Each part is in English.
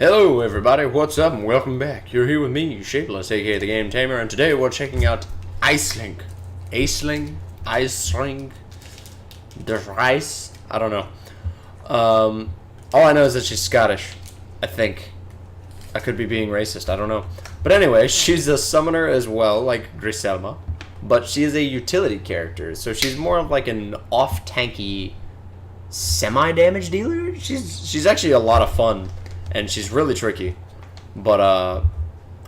Hello everybody, what's up and welcome back. You're here with me, Shapeless, aka the Game Tamer, and today we're checking out Aisling. There's rice? I don't know. All I know is that she's Scottish, I think. I could be being racist, I don't know. But anyway, she's a summoner as well, like Griselma. But she is a utility character, so she's more of like an off-tanky semi-damage dealer? She's actually a lot of fun. And she's really tricky. But,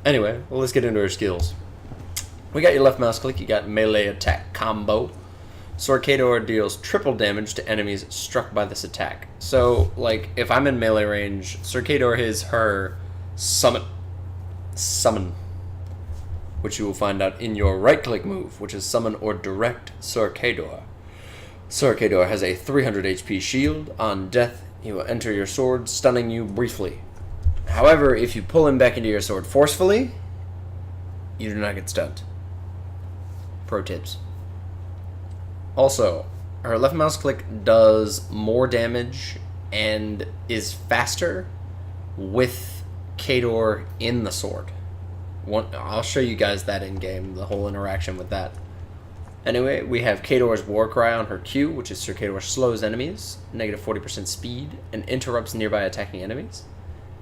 anyway, well, let's get into her skills. We got your left mouse click, you got melee attack combo. CADOR deals triple damage to enemies struck by this attack. So, like, if I'm in melee range, CADOR is her summon, which you will find out in your right-click move, which is summon or direct CADOR. CADOR has a 300 HP shield. On death, he will enter your sword, stunning you briefly. However, if you pull him back into your sword forcefully, you do not get stunned. Pro tips. Also, her left mouse click does more damage and is faster with CADOR in the sword. I'll show you guys that in game, the whole interaction with that. Anyway, we have CADOR's War Cry on her Q, which is CADOR slows enemies, negative 40% speed, and interrupts nearby attacking enemies.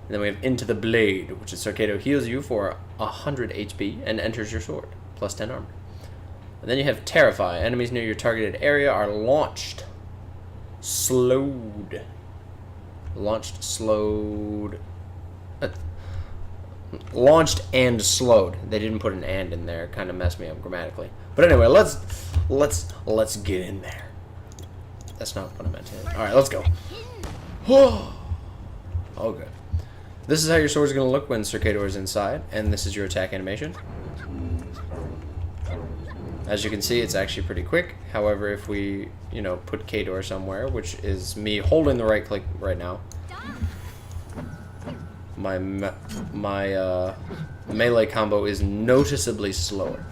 And then we have Into the Blade, which is CADOR heals you for 100 HP and enters your sword, plus 10 armor. And then you have Terrify. Enemies near your targeted area are launched, slowed. Launched and slowed. They didn't put an and in there. It kind of messed me up grammatically. But anyway, let's get in there. That's not what I meant to hit. All right, let's go. Okay. This is how your sword's going to look when CADOR is inside, and this is your attack animation. As you can see, it's actually pretty quick. However, if we, put CADOR somewhere, which is me holding the right click right now, my melee combo is noticeably slower.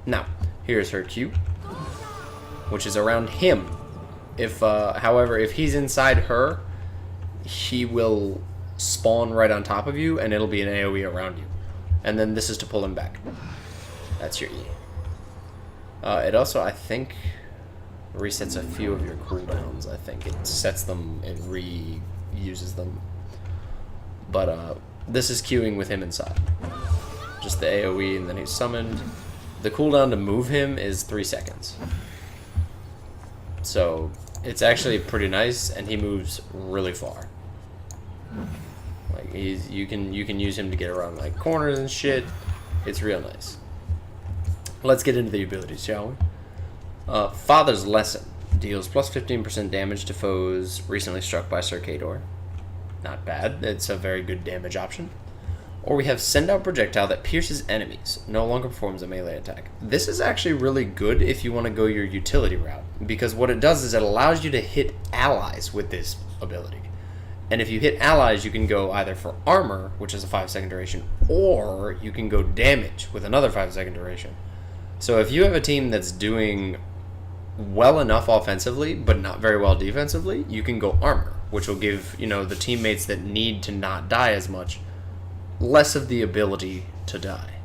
Now, here's her Q, which is around him. However, if he's inside her, he will spawn right on top of you, and it'll be an AoE around you. And then this is to pull him back. That's your E. It also, I think, resets a few of your cooldowns. I think it sets them and reuses them. But this is queuing with him inside. Just the AoE, and then he's summoned. The cooldown to move him is 3 seconds. So it's actually pretty nice, and he moves really far. Like you can use him to get around like corners and shit. It's real nice. Let's get into the abilities, shall we? Father's Lesson deals plus 15% damage to foes recently struck by CADOR. Not bad. It's a very good damage option. Or we have Send Out Projectile that pierces enemies. No longer performs a melee attack. This is actually really good if you want to go your utility route, because what it does is it allows you to hit allies with this ability. And if you hit allies, you can go either for armor, which is a 5-second duration, or you can go damage with another 5-second duration. So if you have a team that's doing well enough offensively, but not very well defensively, you can go armor, which will give, the teammates that need to not die as much less of the ability to die.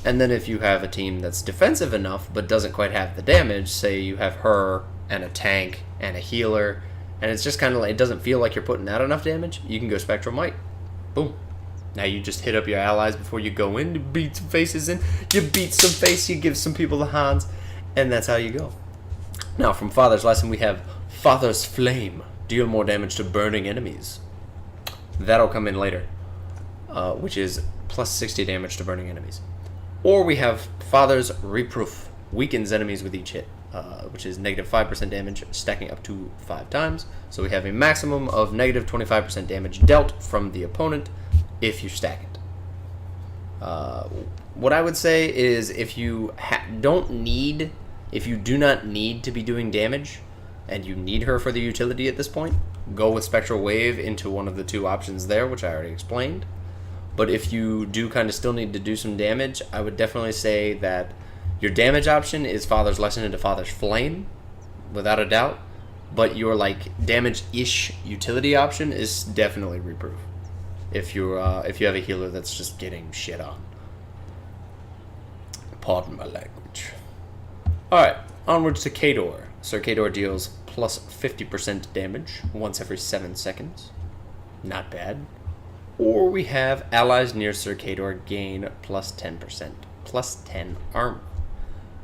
And then if you have a team that's defensive enough but doesn't quite have the damage, say you have her and a tank and a healer, and it's just kind of like, it doesn't feel like you're putting out enough damage, you can go Spectral Might. Boom. Now you just hit up your allies before you go in, you beat some faces in, you beat some face, you give some people the hands, and that's how you go. Now from Father's Lesson we have Father's Flame. Deal more damage to burning enemies. That'll come in later. Which is plus 60 damage to burning enemies. Or we have Father's Reproof. Weakens enemies with each hit, which is negative 5% damage, stacking up to 5 times. So we have a maximum of negative 25% damage dealt from the opponent if you stack it. What I would say is if you do not need to be doing damage, and you need her for the utility at this point, go with Spectral Wave into one of the 2 options there, which I already explained. But if you do kind of still need to do some damage, I would definitely say that your damage option is Father's Lesson into Father's Flame, without a doubt. but your like damage-ish utility option is definitely reproof. If you have a healer that's just getting shit on. Pardon my language. Alright, onwards to CADOR. Sir CADOR deals plus 50% damage once every 7 seconds. Not bad. Or we have allies near Sir CADOR gain plus 10%, plus 10 armor.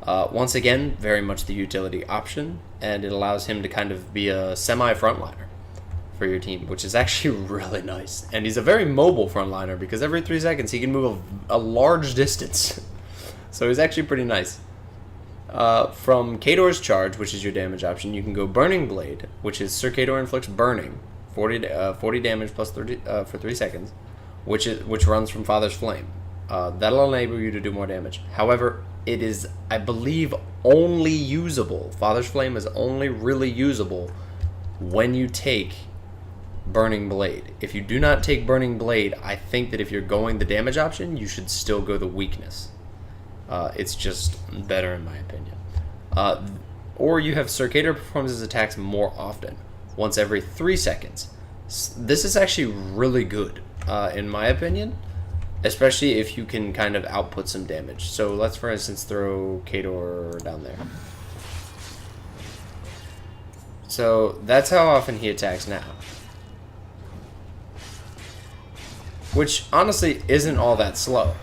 Once again, very much the utility option, and it allows him to kind of be a semi-frontliner for your team, which is actually really nice. And he's a very mobile frontliner because every 3 seconds he can move a large distance. So he's actually pretty nice. From CADOR's charge, which is your damage option, you can go Burning Blade, which is Sir CADOR inflicts burning, 40 damage plus 30 for 3 seconds, which runs from Father's Flame. That'll enable you to do more damage. However, it is, I believe, only usable. Father's Flame is only really usable when you take Burning Blade. If you do not take Burning Blade, I think that if you're going the damage option, you should still go the weakness. It's just better in my opinion. Or you have Sir CADOR performs his attacks more often, once every 3 seconds. This is actually really good, in my opinion, especially if you can kind of output some damage. So let's, for instance, throw CADOR down there. So that's how often he attacks now. Which, honestly, isn't all that slow.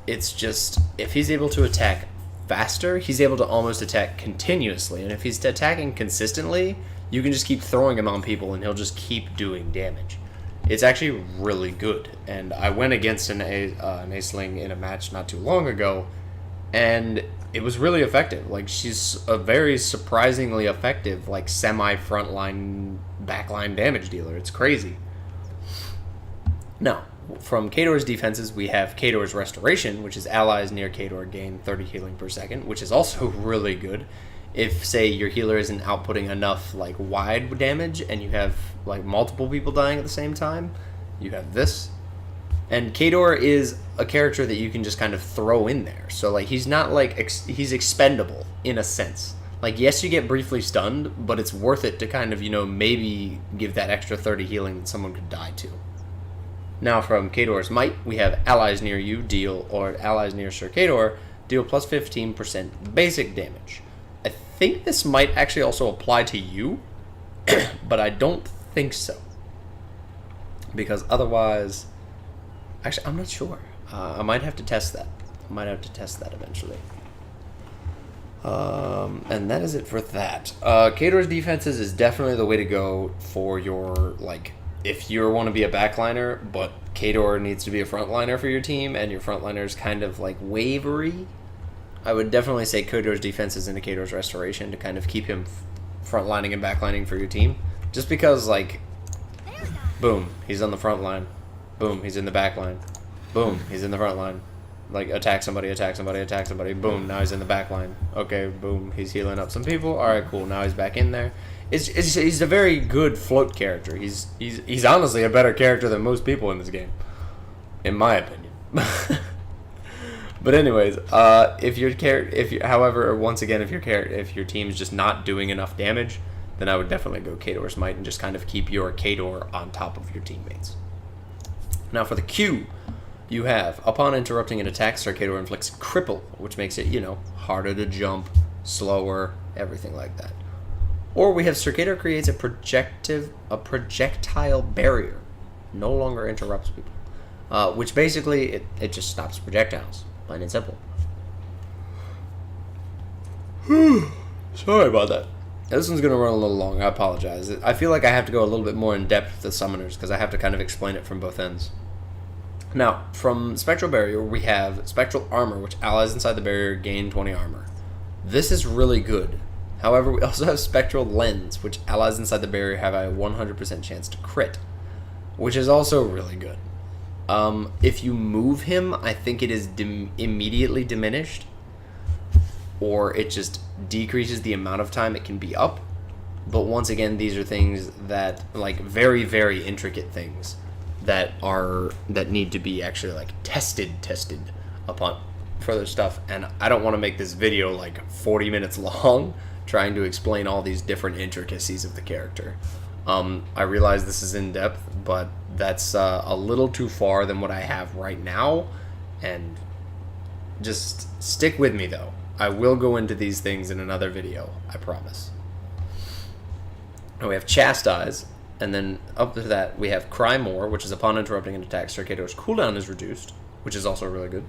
It's just, if he's able to attack faster, he's able to almost attack continuously. And if he's attacking consistently, you can just keep throwing him on people and he'll just keep doing damage. It's actually really good. And I went against an Aceling in a match not too long ago, and it was really effective. Like, she's a very surprisingly effective, like, semi-frontline, backline damage dealer. It's crazy. Now, from CADOR's defenses, we have CADOR's Restoration, which is allies near CADOR gain 30 healing per second, which is also really good. If, say, your healer isn't outputting enough, like, wide damage, and you have, like, multiple people dying at the same time, you have this. And CADOR is a character that you can just kind of throw in there. So, like, he's not, like, he's expendable, in a sense. Like, yes, you get briefly stunned, but it's worth it to kind of, you know, maybe give that extra 30 healing that someone could die to. Now, from CADOR's Might, we have allies near you deal, or allies near Sir CADOR, deal plus 15% basic damage. I think this might actually also apply to you, but I don't think so. Because otherwise, actually, I'm not sure. I might have to test that. Eventually. And that is it for that. CADOR's defenses is definitely the way to go for your, like, if you want to be a backliner, but CADOR needs to be a frontliner for your team, and your frontliner is kind of, like, wavery, I would definitely say CADOR's defenses into CADOR's Restoration to kind of keep him frontlining and backlining for your team. Just because, like, boom, he's on the front line. Boom, he's in the back line. Boom, he's in the front line. Like, attack somebody, attack somebody, attack somebody. Boom, now he's in the back line. Okay, boom, he's healing up some people. Alright, cool, now he's back in there. He's a very good float character. He's honestly a better character than most people in this game, in my opinion. But anyways, if your team's just not doing enough damage, then I would definitely go CADOR's Might and just kind of keep your CADOR on top of your teammates. Now for the Q, you have, upon interrupting an attack, Sir CADOR inflicts Cripple, which makes it, you know, harder to jump, slower, everything like that. Or we have Sir CADOR creates a projectile barrier. No longer interrupts people. Which basically, it just stops projectiles. Plain and simple. Sorry about that. This one's going to run a little long. I apologize. I feel like I have to go a little bit more in depth with the summoners because I have to kind of explain it from both ends. Now, from Spectral Barrier, we have Spectral Armor, which allies inside the barrier gain 20 armor. This is really good. However, we also have Spectral Lens, which allies inside the barrier have a 100% chance to crit, which is also really good. If you move him, I think it is immediately diminished, or it just decreases the amount of time it can be up. But once again, these are things that, like, very, very intricate things that need to be actually, like, tested upon further stuff. And I don't want to make this video like 40 minutes long trying to explain all these different intricacies of the character. I realize this is in depth, but that's a little too far than what I have right now, and just stick with me though. I will go into these things in another video, I promise. And we have Chastise, and then up to that we have Cry More, which is upon interrupting an attack, Sir CADOR's cooldown is reduced, which is also really good.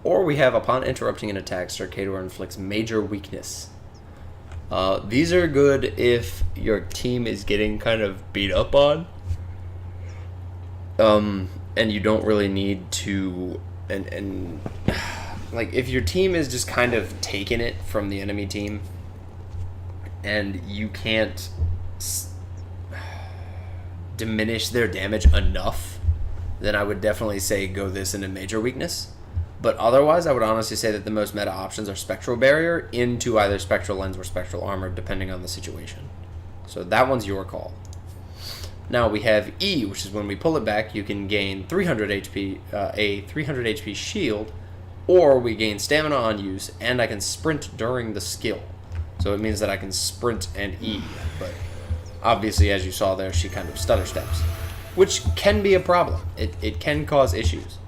Or we have upon interrupting an attack, Sir CADOR inflicts major weakness. These are good if your team is getting kind of beat up on, and you don't really need to, and like if your team is just kind of taking it from the enemy team, and you can't diminish their damage enough, then I would definitely say go this into major weakness. But otherwise, I would honestly say that the most meta options are Spectral Barrier into either Spectral Lens or Spectral Armor, depending on the situation. So that one's your call. Now we have E, which is when we pull it back, you can gain 300 HP, a 300 HP shield, or we gain stamina on use, and I can sprint during the skill. So it means that I can sprint and E, but obviously, as you saw there, she kind of stutter steps, which can be a problem. It can cause issues.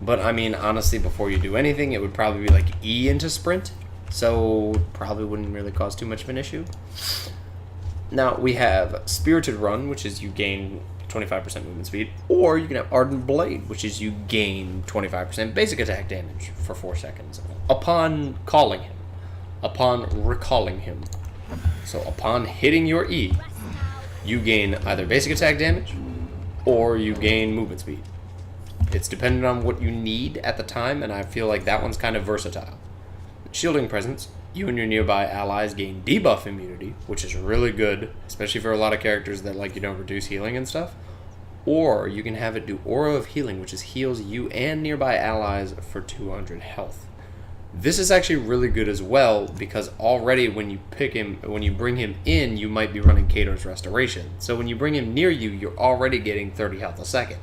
But, I mean, honestly, before you do anything, it would probably be like E into sprint. So, probably wouldn't really cause too much of an issue. Now, we have Spirited Run, which is you gain 25% movement speed. Or you can have Ardent Blade, which is you gain 25% basic attack damage for 4 seconds. Upon calling him. Upon recalling him. So, upon hitting your E, you gain either basic attack damage, or you gain movement speed. It's dependent on what you need at the time, and I feel like that one's kind of versatile. Shielding Presence, you and your nearby allies gain debuff immunity, which is really good, especially for a lot of characters that like you don't reduce healing and stuff. Or you can have it do Aura of Healing, which is heals you and nearby allies for 200 health. This is actually really good as well, because already when you bring him in, you might be running CADOR's Restoration. So when you bring him near you, you're already getting 30 health a second.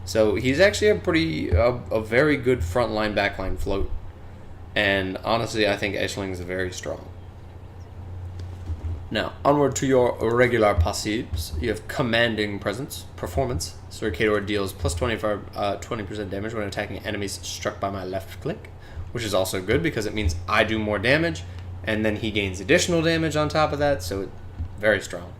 So he's actually a very good frontline backline float, and honestly I think Aisling is very strong. Now onward to your regular passives. You have Commanding Presence, Performance. Sir CADOR deals plus 20% damage when attacking enemies struck by my left click, which is also good because it means I do more damage, and then he gains additional damage on top of that, so it's very strong.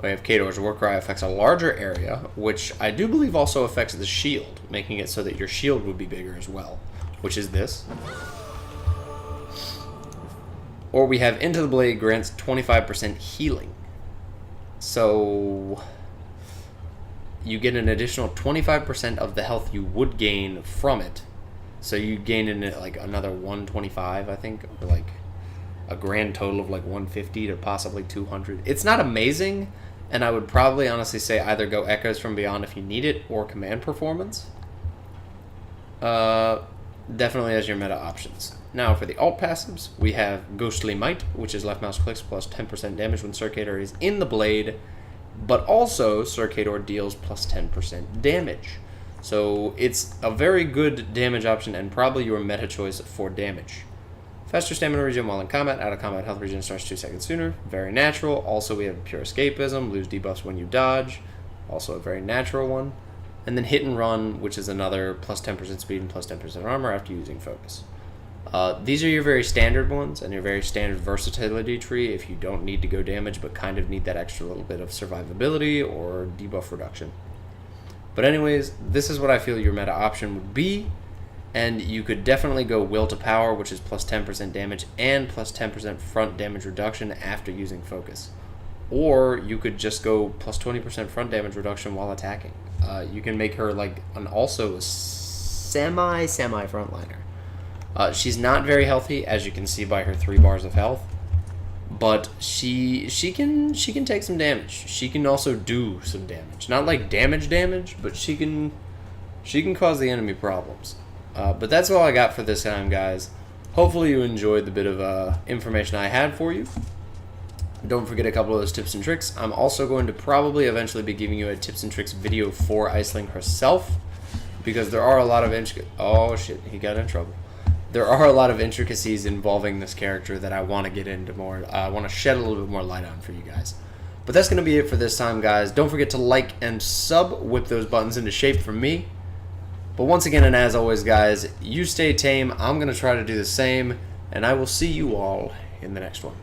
We have CADOR's Warcry affects a larger area, which I do believe also affects the shield, making it so that your shield would be bigger as well, which is this. Or we have Into the Blade grants 25% healing. So you get an additional 25% of the health you would gain from it. So you gain in it like another 125, I think, or like a grand total of like 150 to possibly 200. It's not amazing, and I would probably honestly say either go Echoes from Beyond if you need it, or Command Performance. Definitely as your meta options. Now for the alt passives, we have Ghostly Might, which is left mouse clicks plus 10% damage when Sir CADOR is in the blade, but also Sir CADOR deals plus 10% damage. So it's a very good damage option and probably your meta choice for damage. Faster stamina regen while in combat. Out of combat health regen starts 2 seconds sooner. Very natural. Also we have Pure Escapism. Lose debuffs when you dodge. Also a very natural one. And then Hit and Run, which is another plus 10% speed and plus 10% armor after using focus. These are your very standard ones and your very standard versatility tree if you don't need to go damage but kind of need that extra little bit of survivability or debuff reduction. But anyways, this is what I feel your meta option would be. And you could definitely go Will to Power, which is plus 10% damage and plus 10% front damage reduction after using focus. Or you could just go plus 20% front damage reduction while attacking. You can make her like also a semi frontliner. She's not very healthy, as you can see by her 3 bars of health, but she can take some damage. She can also do some damage, not like damage, but she can cause the enemy problems. But that's all I got for this time, guys. Hopefully you enjoyed the bit of information I had for you. Don't forget a couple of those tips and tricks. I'm also going to probably eventually be giving you a tips and tricks video for Aisling herself, because there are a lot of oh shit, he got in trouble. there are a lot of intricacies involving this character that I want to get into more. I want to shed a little bit more light on for you guys. But that's going to be it for this time, guys. Don't forget to like and sub. Whip those buttons into shape for me. But once again, and as always, guys, you stay tame. I'm going to try to do the same. And I will see you all in the next one.